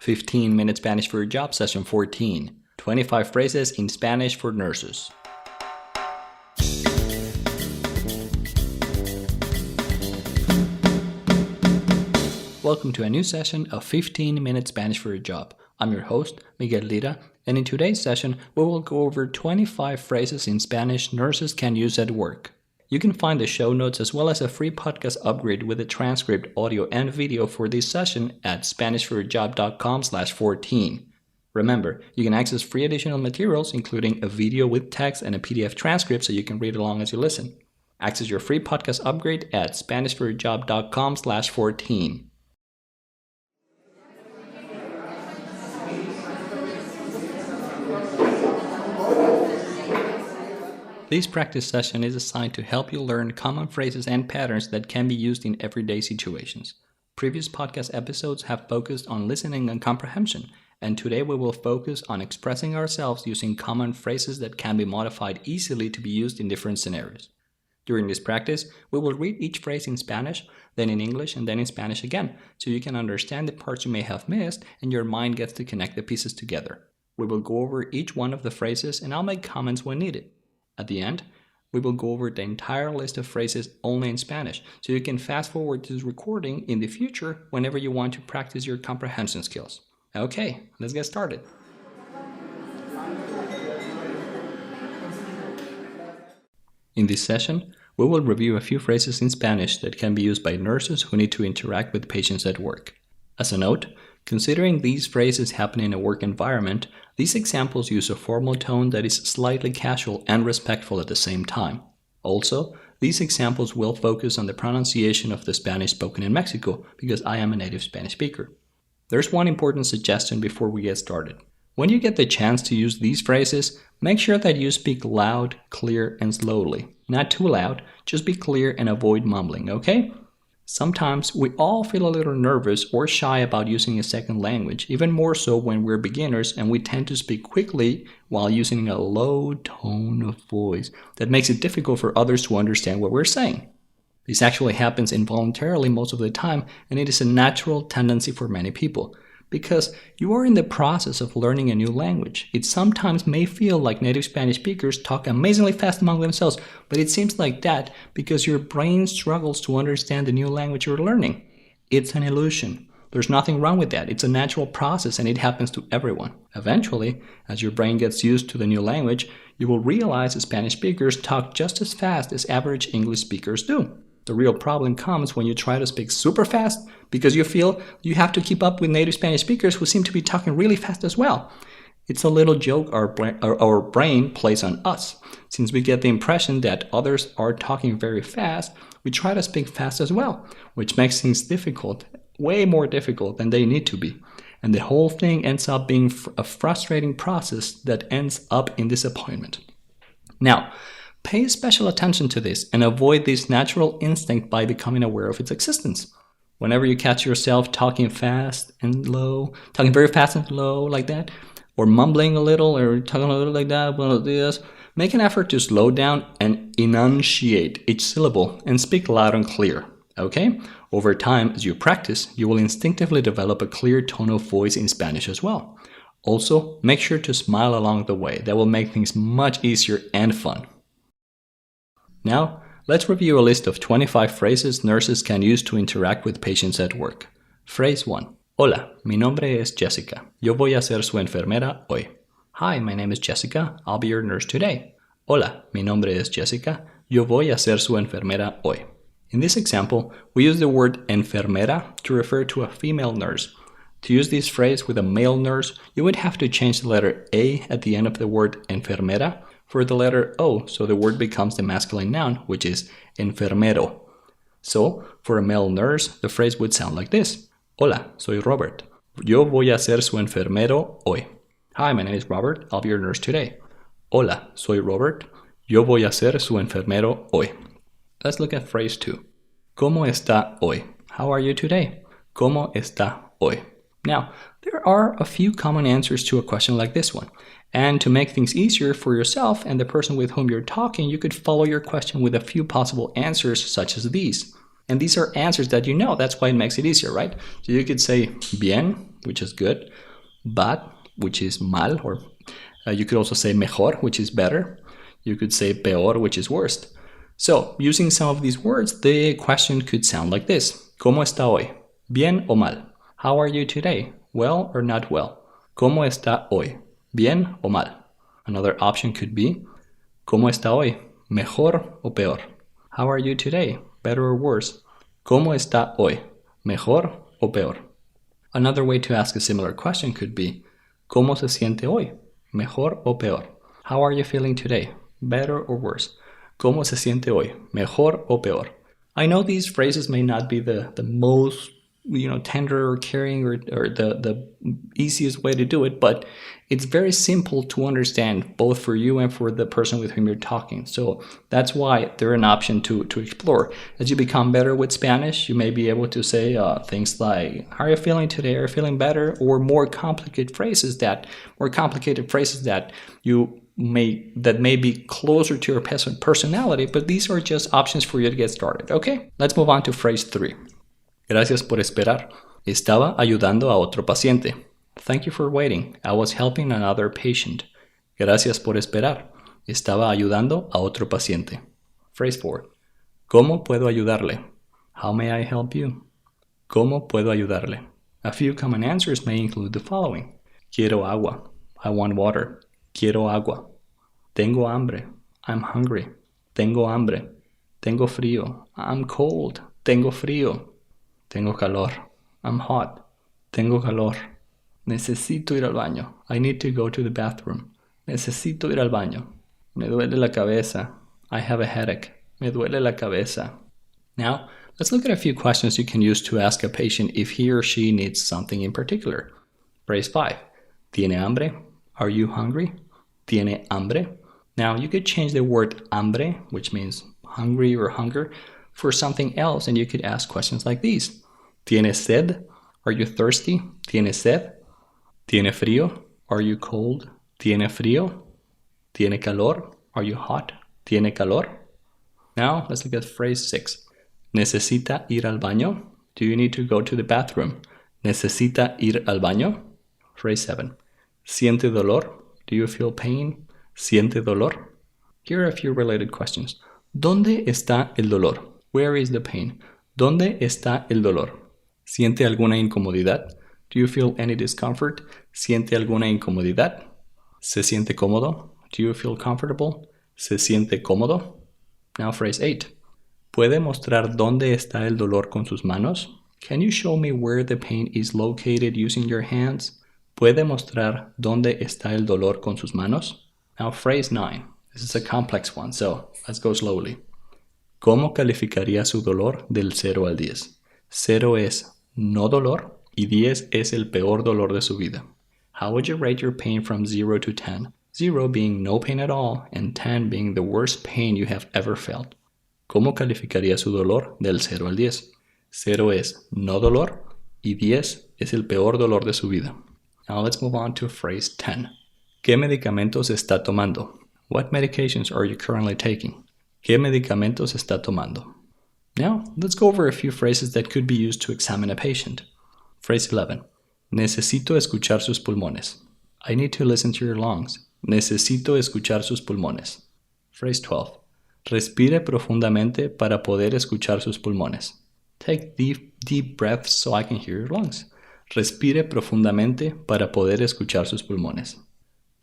15-minute Spanish for your job session 14. 25 phrases in Spanish for nurses. Welcome to a new session of 15-minute Spanish for your job. I'm your host, Miguel Lira, and in today's session, we will go over 25 phrases in Spanish nurses can use at work. You can find the show notes as well as a free podcast upgrade with a transcript, audio, and video for this session at SpanishForYourJob.com/14. Remember, you can access free additional materials, including a video with text and a PDF transcript so you can read along as you listen. Access your free podcast upgrade at SpanishForYourJob.com/14. This practice session is assigned to help you learn common phrases and patterns that can be used in everyday situations. Previous podcast episodes have focused on listening and comprehension, and today we will focus on expressing ourselves using common phrases that can be modified easily to be used in different scenarios. During this practice, we will read each phrase in Spanish, then in English, and then in Spanish again, so you can understand the parts you may have missed and your mind gets to connect the pieces together. We will go over each one of the phrases and I'll make comments when needed. At the end, we will go over the entire list of phrases only in Spanish, so you can fast forward to this recording in the future whenever you want to practice your comprehension skills. Okay, let's get started. In this session, we will review a few phrases in Spanish that can be used by nurses who need to interact with patients at work. As a note, considering these phrases happen in a work environment, these examples use a formal tone that is slightly casual and respectful at the same time. Also, these examples will focus on the pronunciation of the Spanish spoken in Mexico because I am a native Spanish speaker. There's one important suggestion before we get started. When you get the chance to use these phrases, make sure that you speak loud, clear, and slowly. Not too loud, just be clear and avoid mumbling, okay? Sometimes we all feel a little nervous or shy about using a second language, even more so when we're beginners and we tend to speak quickly while using a low tone of voice that makes it difficult for others to understand what we're saying. This actually happens involuntarily most of the time, and it is a natural tendency for many people. Because you are in the process of learning a new language, it sometimes may feel like native Spanish speakers talk amazingly fast among themselves, but it seems like that because your brain struggles to understand the new language you're learning. It's an illusion. There's nothing wrong with that. It's a natural process and it happens to everyone. Eventually, as your brain gets used to the new language, you will realize that Spanish speakers talk just as fast as average English speakers do. The real problem comes when you try to speak super fast because you feel you have to keep up with native Spanish speakers who seem to be talking really fast as well. It's a little joke our brain plays on us. Since we get the impression that others are talking very fast, we try to speak fast as well, which makes things difficult, way more difficult than they need to be. And the whole thing ends up being a frustrating process that ends up in disappointment. Now, pay special attention to this and avoid this natural instinct by becoming aware of its existence. Whenever you catch yourself talking fast and low, talking very fast and low like that, or mumbling a little or talking a little like that, buenos dias, make an effort to slow down and enunciate each syllable and speak loud and clear, okay? Over time, as you practice, you will instinctively develop a clear tone of voice in Spanish as well. Also, make sure to smile along the way. That will make things much easier and fun. Now, let's review a list of 25 phrases nurses can use to interact with patients at work. Phrase 1. Hola, mi nombre es Jessica. Yo voy a ser su enfermera hoy. Hi, my name is Jessica. I'll be your nurse today. Hola, mi nombre es Jessica. Yo voy a ser su enfermera hoy. In this example, we use the word enfermera to refer to a female nurse. To use this phrase with a male nurse, you would have to change the letter A at the end of the word enfermera for the letter O, so the word becomes the masculine noun, which is enfermero. So, for a male nurse, the phrase would sound like this. Hola, soy Robert. Yo voy a ser su enfermero hoy. Hi, my name is Robert. I'll be your nurse today. Hola, soy Robert. Yo voy a ser su enfermero hoy. Let's look at phrase 2. ¿Cómo está hoy? How are you today? ¿Cómo está hoy? Now, there are a few common answers to a question like this one. And to make things easier for yourself and the person with whom you're talking, you could follow your question with a few possible answers such as these. And these are answers that you know. That's why it makes it easier, right? So you could say bien, which is good, bad, which is mal, or you could also say mejor, which is better. You could say peor, which is worst. So using some of these words, the question could sound like this. ¿Cómo está hoy? ¿Bien o mal? How are you today? Well or not well? ¿Cómo está hoy? ¿Bien o mal? Another option could be, ¿Cómo está hoy? ¿Mejor o peor? How are you today? Better or worse? ¿Cómo está hoy? ¿Mejor o peor? Another way to ask a similar question could be, ¿Cómo se siente hoy? ¿Mejor o peor? How are you feeling today? Better or worse? ¿Cómo se siente hoy? ¿Mejor o peor? I know these phrases may not be the most tender or caring or the easiest way to do it, but it's very simple to understand both for you and for the person with whom you're talking. So that's why they're an option to explore. As you become better with Spanish, you may be able to say things like, how are you feeling today? Are you feeling better? Or more complicated phrases that you may be closer to your personality, but these are just options for you to get started. Okay, let's move on to phrase 3. Gracias por esperar. Estaba ayudando a otro paciente. Thank you for waiting. I was helping another patient. Gracias por esperar. Estaba ayudando a otro paciente. Phrase 4. ¿Cómo puedo ayudarle? How may I help you? ¿Cómo puedo ayudarle? A few common answers may include the following. Quiero agua. I want water. Quiero agua. Tengo hambre. I'm hungry. Tengo hambre. Tengo frío. I'm cold. Tengo frío. Tengo calor. I'm hot. Tengo calor. Necesito ir al baño. I need to go to the bathroom. Necesito ir al baño. Me duele la cabeza. I have a headache. Me duele la cabeza. Now, let's look at a few questions you can use to ask a patient if he or she needs something in particular. Phrase 5. ¿Tiene hambre? Are you hungry? ¿Tiene hambre? Now, you could change the word hambre, which means hungry or hunger, for something else, and you could ask questions like these. ¿Tiene sed? Are you thirsty? ¿Tiene sed? ¿Tiene frío? Are you cold? ¿Tiene frío? ¿Tiene calor? Are you hot? ¿Tiene calor? Now, let's look at phrase 6. ¿Necesita ir al baño? Do you need to go to the bathroom? ¿Necesita ir al baño? Phrase 7. ¿Siente dolor? Do you feel pain? ¿Siente dolor? Here are a few related questions. ¿Dónde está el dolor? Where is the pain? ¿Dónde está el dolor? ¿Siente alguna incomodidad? Do you feel any discomfort? ¿Siente alguna incomodidad? ¿Se siente cómodo? Do you feel comfortable? ¿Se siente cómodo? Now phrase 8. ¿Puede mostrar dónde está el dolor con sus manos? Can you show me where the pain is located using your hands? ¿Puede mostrar dónde está el dolor con sus manos? Now phrase 9. This is a complex one, so let's go slowly. ¿Cómo calificaría su dolor del 0 al 10? 0 es no dolor y 10 es el peor dolor de su vida. How would you rate your pain from 0 to 10? 0 being no pain at all and 10 being the worst pain you have ever felt. ¿Cómo calificaría su dolor del 0 al 10? 0 es no dolor y 10 es el peor dolor de su vida. Now let's move on to phrase 10. ¿Qué medicamentos está tomando? What medications are you currently taking? ¿Qué medicamentos está tomando? Now, let's go over a few phrases that could be used to examine a patient. Phrase 11. Necesito escuchar sus pulmones. I need to listen to your lungs. Necesito escuchar sus pulmones. Phrase 12. Respire profundamente para poder escuchar sus pulmones. Take deep breaths so I can hear your lungs. Respire profundamente para poder escuchar sus pulmones.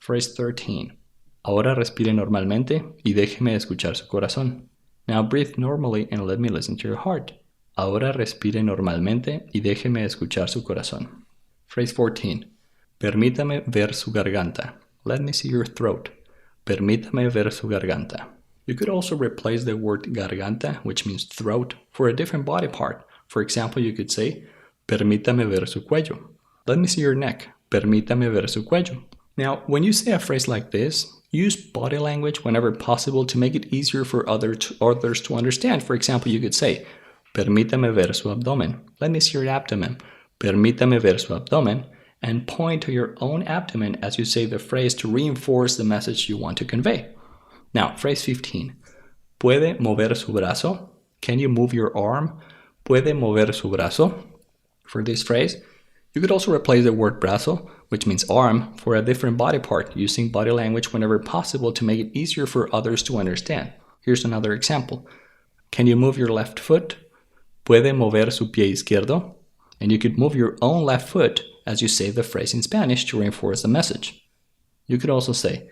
Phrase 13. Ahora respire normalmente y déjeme escuchar su corazón. Now breathe normally and let me listen to your heart. Ahora respire normalmente y déjeme escuchar su corazón. Phrase 14. Permítame ver su garganta. Let me see your throat. Permítame ver su garganta. You could also replace the word garganta, which means throat, for a different body part. For example, you could say, permítame ver su cuello. Let me see your neck. Permítame ver su cuello. Now, when you say a phrase like this, use body language whenever possible to make it easier for others to understand. For example, you could say, permítame ver su abdomen. Let me see your abdomen. Permítame ver su abdomen. And point to your own abdomen as you say the phrase to reinforce the message you want to convey. Now, phrase 15. ¿Puede mover su brazo? Can you move your arm? ¿Puede mover su brazo? For this phrase, you could also replace the word brazo, which means arm, for a different body part, using body language whenever possible to make it easier for others to understand. Here's another example. Can you move your left foot? ¿Puede mover su pie izquierdo? And you could move your own left foot as you say the phrase in Spanish to reinforce the message. You could also say,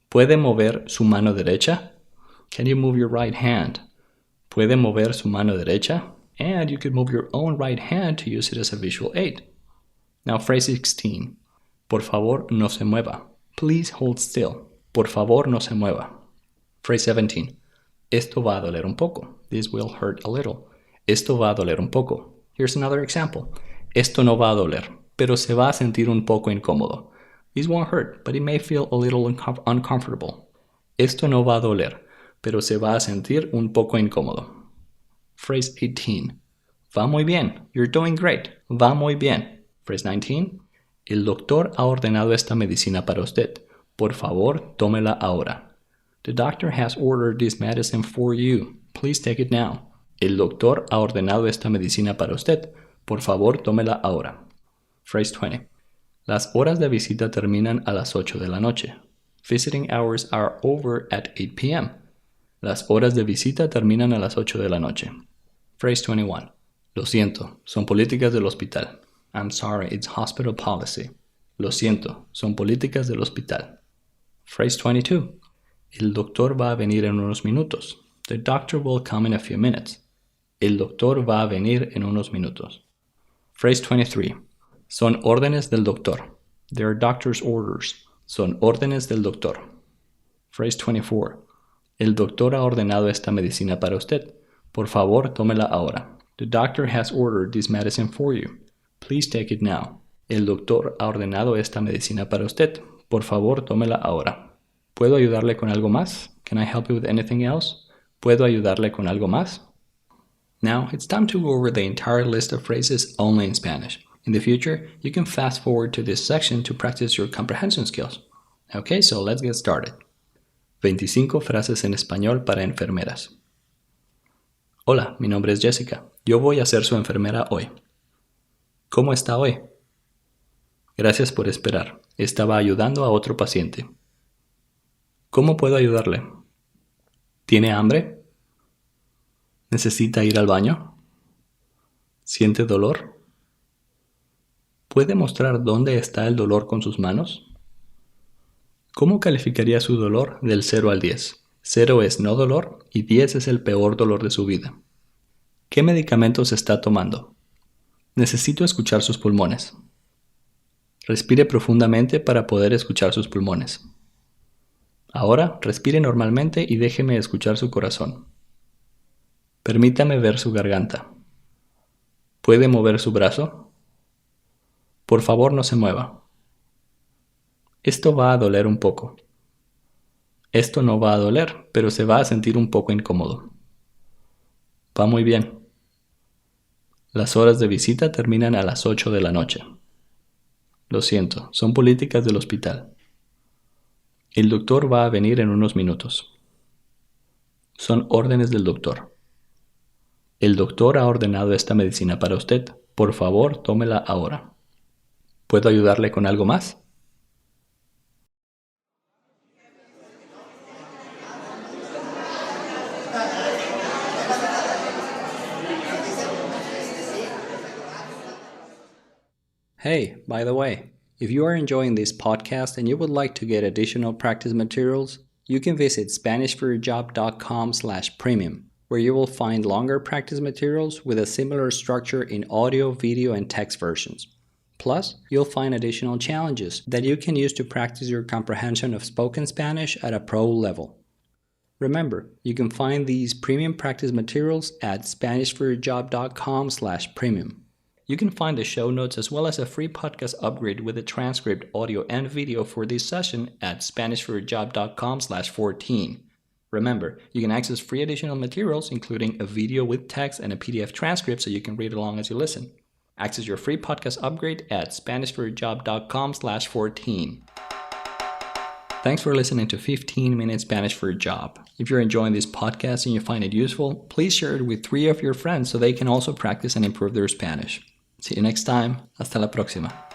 ¿Puede mover su mano derecha? Can you move your right hand? ¿Puede mover su mano derecha? And you could move your own right hand to use it as a visual aid. Now phrase 16. Por favor, no se mueva. Please hold still. Por favor, no se mueva. Phrase 17. Esto va a doler un poco. This will hurt a little. Esto va a doler un poco. Here's another example. Esto no va a doler, pero se va a sentir un poco incómodo. This won't hurt, but it may feel a little uncomfortable. Esto no va a doler, pero se va a sentir un poco incómodo. Phrase 18. Va muy bien. You're doing great. Va muy bien. Phrase 19. El doctor ha ordenado esta medicina para usted. Por favor, tómela ahora. The doctor has ordered this medicine for you. Please take it now. El doctor ha ordenado esta medicina para usted. Por favor, tómela ahora. Phrase 20. Las horas de visita terminan a las 8 de la noche. Visiting hours are over at 8 p.m. Las horas de visita terminan a las 8 de la noche. Phrase 21. Lo siento, son políticas del hospital. I'm sorry, it's hospital policy. Lo siento, son políticas del hospital. Phrase 22. El doctor va a venir en unos minutos. The doctor will come in a few minutes. El doctor va a venir en unos minutos. Phrase 23. Son órdenes del doctor. They are doctor's orders. Son órdenes del doctor. Phrase 24. El doctor ha ordenado esta medicina para usted. Por favor, tómela ahora. The doctor has ordered this medicine for you. Please take it now. El doctor ha ordenado esta medicina para usted. Por favor, tómela ahora. ¿Puedo ayudarle con algo más? Can I help you with anything else? ¿Puedo ayudarle con algo más? Now, it's time to go over the entire list of phrases only in Spanish. In the future, you can fast forward to this section to practice your comprehension skills. Okay, so let's get started. 25 frases en español para enfermeras. Hola, mi nombre es Jessica. Yo voy a ser su enfermera hoy. ¿Cómo está hoy? Gracias por esperar. Estaba ayudando a otro paciente. ¿Cómo puedo ayudarle? ¿Tiene hambre? ¿Necesita ir al baño? ¿Siente dolor? ¿Puede mostrar dónde está el dolor con sus manos? ¿Cómo calificaría su dolor del 0 al 10? 0 es no dolor y 10 es el peor dolor de su vida. ¿Qué medicamentos está tomando? Necesito escuchar sus pulmones. Respire profundamente para poder escuchar sus pulmones. Ahora, respire normalmente y déjeme escuchar su corazón. Permítame ver su garganta. ¿Puede mover su brazo? Por favor, no se mueva. Esto va a doler un poco. Esto no va a doler, pero se va a sentir un poco incómodo. Va muy bien. Las horas de visita terminan a las 8 de la noche. Lo siento, son políticas del hospital. El doctor va a venir en unos minutos. Son órdenes del doctor. El doctor ha ordenado esta medicina para usted. Por favor, tómela ahora. ¿Puedo ayudarle con algo más? Hey, by the way, if you are enjoying this podcast and you would like to get additional practice materials, you can visit SpanishForYourJob.com/premium, where you will find longer practice materials with a similar structure in audio, video, and text versions. Plus, you'll find additional challenges that you can use to practice your comprehension of spoken Spanish at a pro level. Remember, you can find these premium practice materials at SpanishForYourJob.com/premium. You can find the show notes as well as a free podcast upgrade with a transcript, audio, and video for this session at SpanishForYourJob.com/14. Remember, you can access free additional materials, including a video with text and a PDF transcript so you can read along as you listen. Access your free podcast upgrade at SpanishForYourJob.com/14. Thanks for listening to 15 Minute Spanish for a Job. If you're enjoying this podcast and you find it useful, please share it with 3 of your friends so they can also practice and improve their Spanish. See you next time. Hasta la próxima.